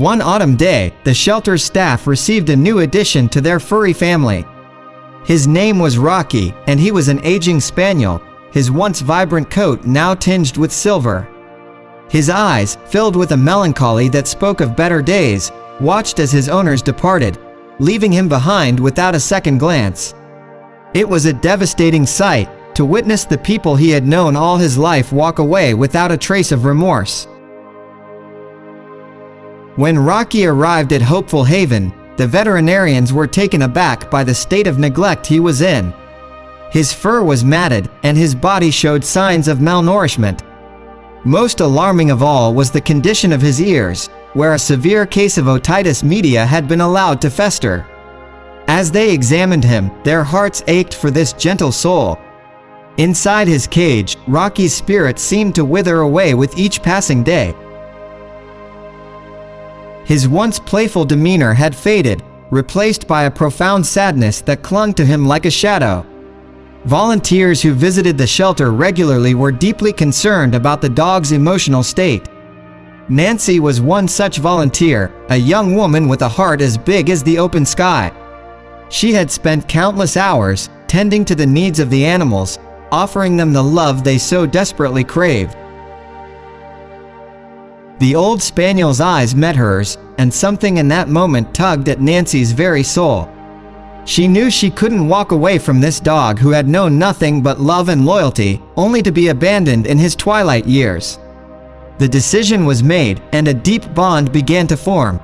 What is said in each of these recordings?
One autumn day, the shelter's staff received a new addition to their furry family. His name was Rocky, and he was an aging spaniel, his once vibrant coat now tinged with silver. His eyes, filled with a melancholy that spoke of better days, watched as his owners departed, leaving him behind without a second glance. It was a devastating sight, to witness the people he had known all his life walk away without a trace of remorse. When Rocky arrived at Hopeful Haven, the veterinarians were taken aback by the state of neglect he was in. His fur was matted, and his body showed signs of malnourishment. Most alarming of all was the condition of his ears, where a severe case of otitis media had been allowed to fester. As they examined him, their hearts ached for this gentle soul. Inside his cage, Rocky's spirit seemed to wither away with each passing day. His once playful demeanor had faded, replaced by a profound sadness that clung to him like a shadow. Volunteers who visited the shelter regularly were deeply concerned about the dog's emotional state. Nancy was one such volunteer, a young woman with a heart as big as the open sky. She had spent countless hours tending to the needs of the animals, offering them the love they so desperately craved. The old spaniel's eyes met hers, and something in that moment tugged at Nancy's very soul. She knew she couldn't walk away from this dog who had known nothing but love and loyalty, only to be abandoned in his twilight years. The decision was made, and a deep bond began to form.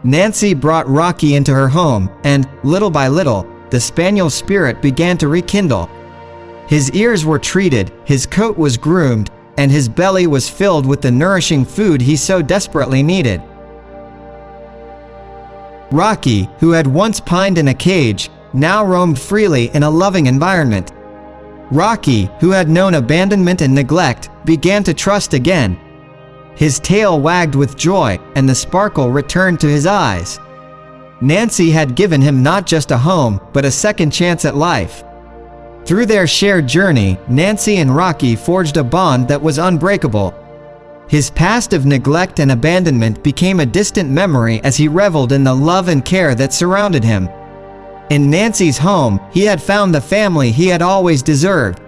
Nancy brought Rocky into her home, and, little by little, the spaniel's spirit began to rekindle. His ears were treated, his coat was groomed, and his belly was filled with the nourishing food he so desperately needed. Rocky, who had once pined in a cage, now roamed freely in a loving environment. Rocky, who had known abandonment and neglect, began to trust again. His tail wagged with joy, and the sparkle returned to his eyes. Nancy had given him not just a home, but a second chance at life. Through their shared journey, Nancy and Rocky forged a bond that was unbreakable. His past of neglect and abandonment became a distant memory as he reveled in the love and care that surrounded him. In Nancy's home, he had found the family he had always deserved,